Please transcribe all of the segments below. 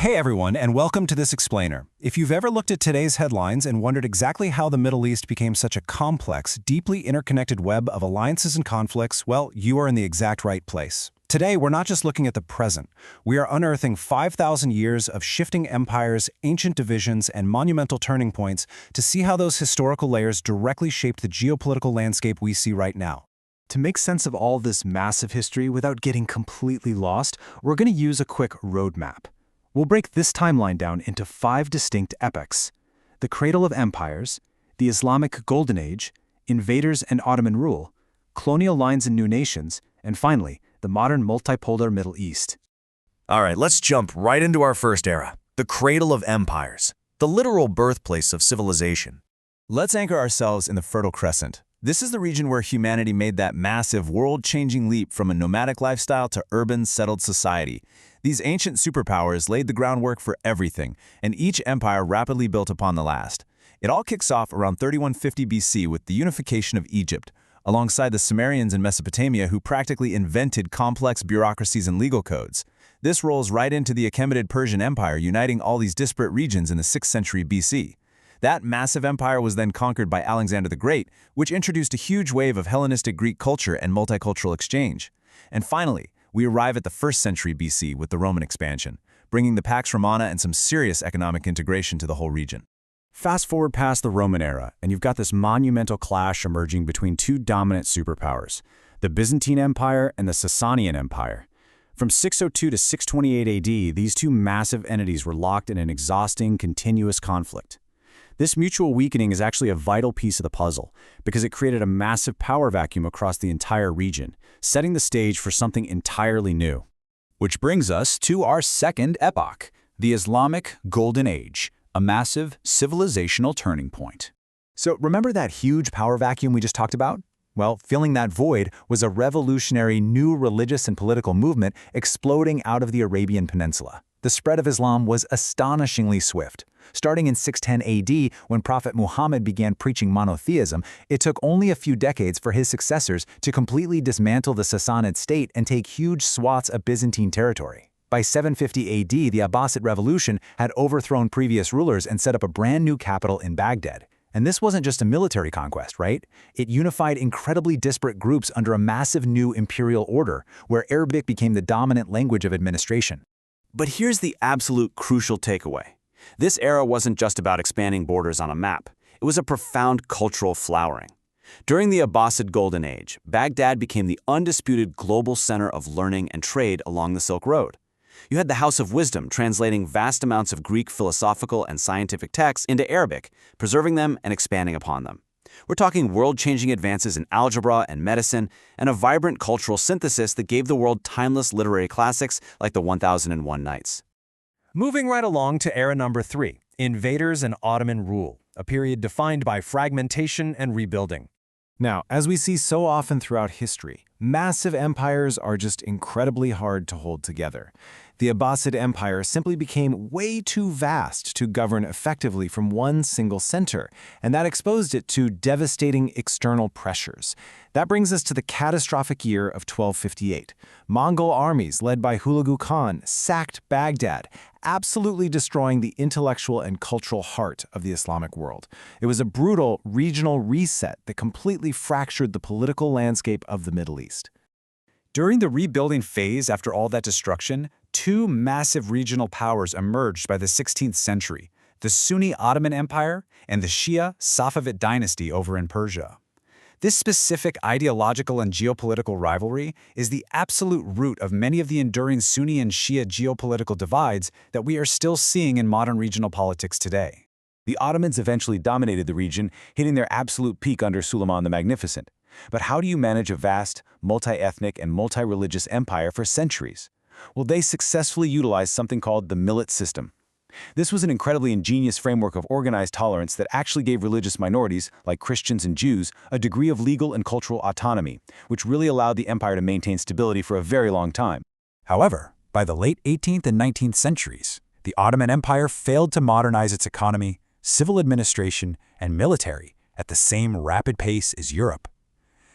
Hey everyone, and welcome to this explainer. If you've ever looked at today's headlines and wondered exactly how the Middle East became such a complex, deeply interconnected web of alliances and conflicts, well, you are in the exact right place. Today, we're not just looking at the present. We are unearthing 5,000 years of shifting empires, ancient divisions, and monumental turning points to see how those historical layers directly shaped the geopolitical landscape we see right now. To make sense of all this massive history without getting completely lost, we're going to use a quick roadmap. We'll break this timeline down into 5 distinct epochs: the cradle of empires, the Islamic Golden Age, invaders and Ottoman rule, colonial lines and new nations, and finally, the modern multipolar Middle East. All right, let's jump right into our first era, the cradle of empires, the literal birthplace of civilization. Let's anchor ourselves in the Fertile Crescent. This is the region where humanity made that massive, world-changing leap from a nomadic lifestyle to urban, settled society. These ancient superpowers laid the groundwork for everything, and each empire rapidly built upon the last. It all kicks off around 3150 BC with the unification of Egypt, alongside the Sumerians in Mesopotamia who practically invented complex bureaucracies and legal codes. This rolls right into the Achaemenid Persian Empire, uniting all these disparate regions in the 6th century BC. That massive empire was then conquered by Alexander the Great, which introduced a huge wave of Hellenistic Greek culture and multicultural exchange. And finally, we arrive at the 1st century BC with the Roman expansion, bringing the Pax Romana and some serious economic integration to the whole region. Fast forward past the Roman era, and you've got this monumental clash emerging between two dominant superpowers, the Byzantine Empire and the Sasanian Empire. From 602 to 628 AD, these two massive entities were locked in an exhausting, continuous conflict. This mutual weakening is actually a vital piece of the puzzle because it created a massive power vacuum across the entire region, setting the stage for something entirely new. Which brings us to our second epoch, the Islamic Golden Age, a massive civilizational turning point. So remember that huge power vacuum we just talked about? Well, filling that void was a revolutionary new religious and political movement exploding out of the Arabian Peninsula. The spread of Islam was astonishingly swift. Starting in 610 AD, when Prophet Muhammad began preaching monotheism, it took only a few decades for his successors to completely dismantle the Sassanid state and take huge swaths of Byzantine territory. By 750 AD, the Abbasid Revolution had overthrown previous rulers and set up a brand new capital in Baghdad. And this wasn't just a military conquest, right? It unified incredibly disparate groups under a massive new imperial order, where Arabic became the dominant language of administration. But here's the absolute crucial takeaway. This era wasn't just about expanding borders on a map. It was a profound cultural flowering. During the Abbasid Golden Age, Baghdad became the undisputed global center of learning and trade along the Silk Road. You had the House of Wisdom translating vast amounts of Greek philosophical and scientific texts into Arabic, preserving them and expanding upon them. We're talking world-changing advances in algebra and medicine, and a vibrant cultural synthesis that gave the world timeless literary classics like the 1001 Nights. Moving right along to era number 3, invaders and Ottoman rule, a period defined by fragmentation and rebuilding. Now, as we see so often throughout history, massive empires are just incredibly hard to hold together. The Abbasid Empire simply became way too vast to govern effectively from one single center, and that exposed it to devastating external pressures. That brings us to the catastrophic year of 1258. Mongol armies led by Hulagu Khan sacked Baghdad, absolutely destroying the intellectual and cultural heart of the Islamic world. It was a brutal regional reset that completely fractured the political landscape of the Middle East. During the rebuilding phase after all that destruction, two massive regional powers emerged by the 16th century, the Sunni Ottoman Empire and the Shia Safavid dynasty over in Persia. This specific ideological and geopolitical rivalry is the absolute root of many of the enduring Sunni and Shia geopolitical divides that we are still seeing in modern regional politics today. The Ottomans eventually dominated the region, hitting their absolute peak under Suleiman the Magnificent. But how do you manage a vast, multi-ethnic and multi-religious empire for centuries? Well, they successfully utilized something called the millet system. This was an incredibly ingenious framework of organized tolerance that actually gave religious minorities, like Christians and Jews, a degree of legal and cultural autonomy, which really allowed the empire to maintain stability for a very long time. However, by the late 18th and 19th centuries, the Ottoman Empire failed to modernize its economy, civil administration, and military at the same rapid pace as Europe.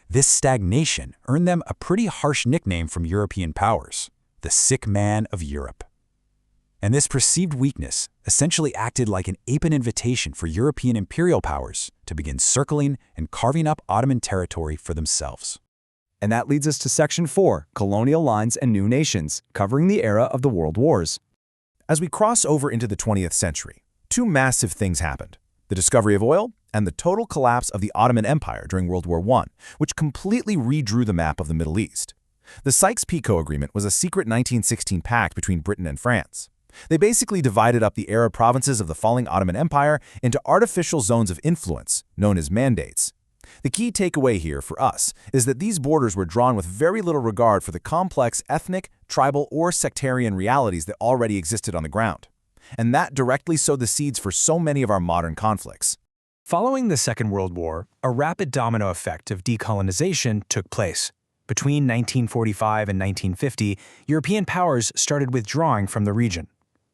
This stagnation earned them a pretty harsh nickname from European powers, the sick man of Europe. And this perceived weakness essentially acted like an open invitation for European imperial powers to begin circling and carving up Ottoman territory for themselves. And that leads us to Section 4, Colonial Lines and New Nations, covering the era of the World Wars. As we cross over into the 20th century, two massive things happened: the discovery of oil and the total collapse of the Ottoman Empire during World War I, which completely redrew the map of the Middle East. The Sykes-Picot Agreement was a secret 1916 pact between Britain and France. They basically divided up the Arab provinces of the falling Ottoman Empire into artificial zones of influence, known as mandates. The key takeaway here for us is that these borders were drawn with very little regard for the complex ethnic, tribal, or sectarian realities that already existed on the ground. And that directly sowed the seeds for so many of our modern conflicts. Following the Second World War, a rapid domino effect of decolonization took place. Between 1945 and 1950, European powers started withdrawing from the region.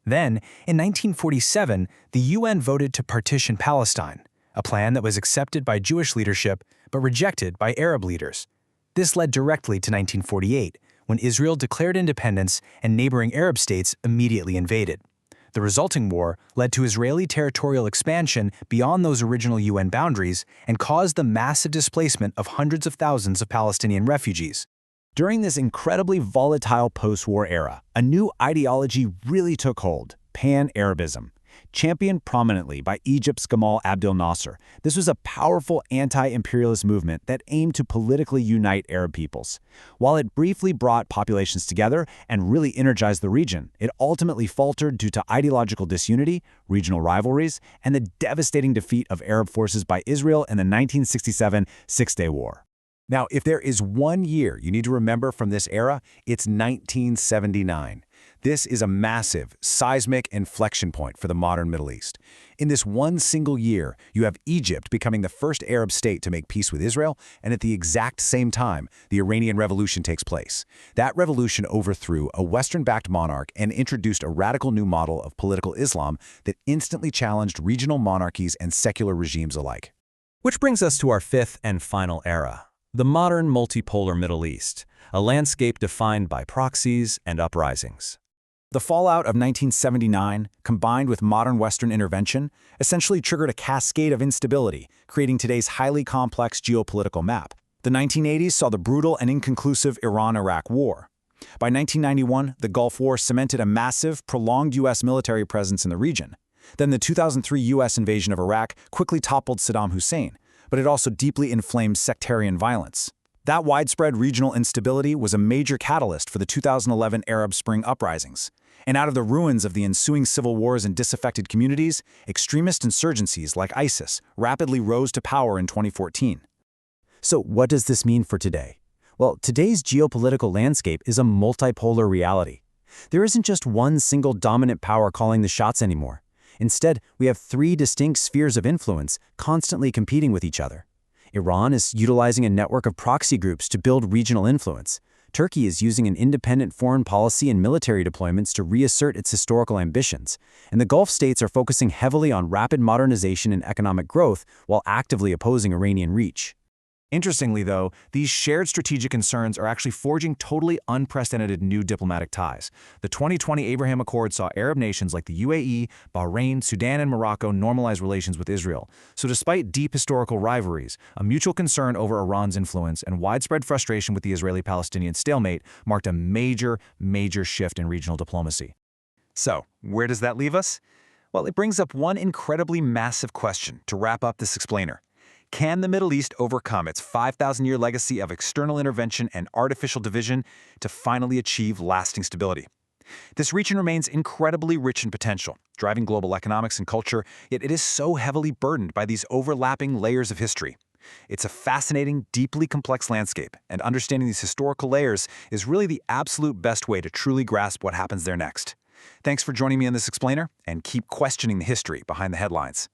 Then, in 1947, the UN voted to partition Palestine, a plan that was accepted by Jewish leadership but rejected by Arab leaders. This led directly to 1948, when Israel declared independence and neighboring Arab states immediately invaded. The resulting war led to Israeli territorial expansion beyond those original UN boundaries and caused the massive displacement of hundreds of thousands of Palestinian refugees. During this incredibly volatile post-war era, a new ideology really took hold: Pan-Arabism. Championed prominently by Egypt's Gamal Abdel Nasser, this was a powerful anti-imperialist movement that aimed to politically unite Arab peoples. While it briefly brought populations together and really energized the region, it ultimately faltered due to ideological disunity, regional rivalries, and the devastating defeat of Arab forces by Israel in the 1967 Six-Day War. Now, if there is one year you need to remember from this era, it's 1979. This is a massive, seismic inflection point for the modern Middle East. In this one single year, you have Egypt becoming the first Arab state to make peace with Israel, and at the exact same time, the Iranian Revolution takes place. That revolution overthrew a Western-backed monarch and introduced a radical new model of political Islam that instantly challenged regional monarchies and secular regimes alike. Which brings us to our fifth and final era: the modern multipolar Middle East, a landscape defined by proxies and uprisings. The fallout of 1979, combined with modern Western intervention, essentially triggered a cascade of instability, creating today's highly complex geopolitical map. The 1980s saw the brutal and inconclusive Iran-Iraq War. By 1991, the Gulf War cemented a massive, prolonged U.S. military presence in the region. Then the 2003 U.S. invasion of Iraq quickly toppled Saddam Hussein, but it also deeply inflamed sectarian violence. That widespread regional instability was a major catalyst for the 2011 Arab Spring uprisings. And out of the ruins of the ensuing civil wars and disaffected communities, extremist insurgencies like ISIS rapidly rose to power in 2014. So what does this mean for today? Well, today's geopolitical landscape is a multipolar reality. There isn't just one single dominant power calling the shots anymore. Instead, we have three distinct spheres of influence constantly competing with each other. Iran is utilizing a network of proxy groups to build regional influence. Turkey is using an independent foreign policy and military deployments to reassert its historical ambitions. And the Gulf states are focusing heavily on rapid modernization and economic growth while actively opposing Iranian reach. Interestingly, though, these shared strategic concerns are actually forging totally unprecedented new diplomatic ties. The 2020 Abraham Accord saw Arab nations like the UAE, Bahrain, Sudan, and Morocco normalize relations with Israel. So despite deep historical rivalries, a mutual concern over Iran's influence and widespread frustration with the Israeli-Palestinian stalemate marked a major shift in regional diplomacy. So, where does that leave us? Well, it brings up one incredibly massive question to wrap up this explainer. Can the Middle East overcome its 5,000-year legacy of external intervention and artificial division to finally achieve lasting stability? This region remains incredibly rich in potential, driving global economics and culture, yet it is so heavily burdened by these overlapping layers of history. It's a fascinating, deeply complex landscape, and understanding these historical layers is really the absolute best way to truly grasp what happens there next. Thanks for joining me in this explainer, and keep questioning the history behind the headlines.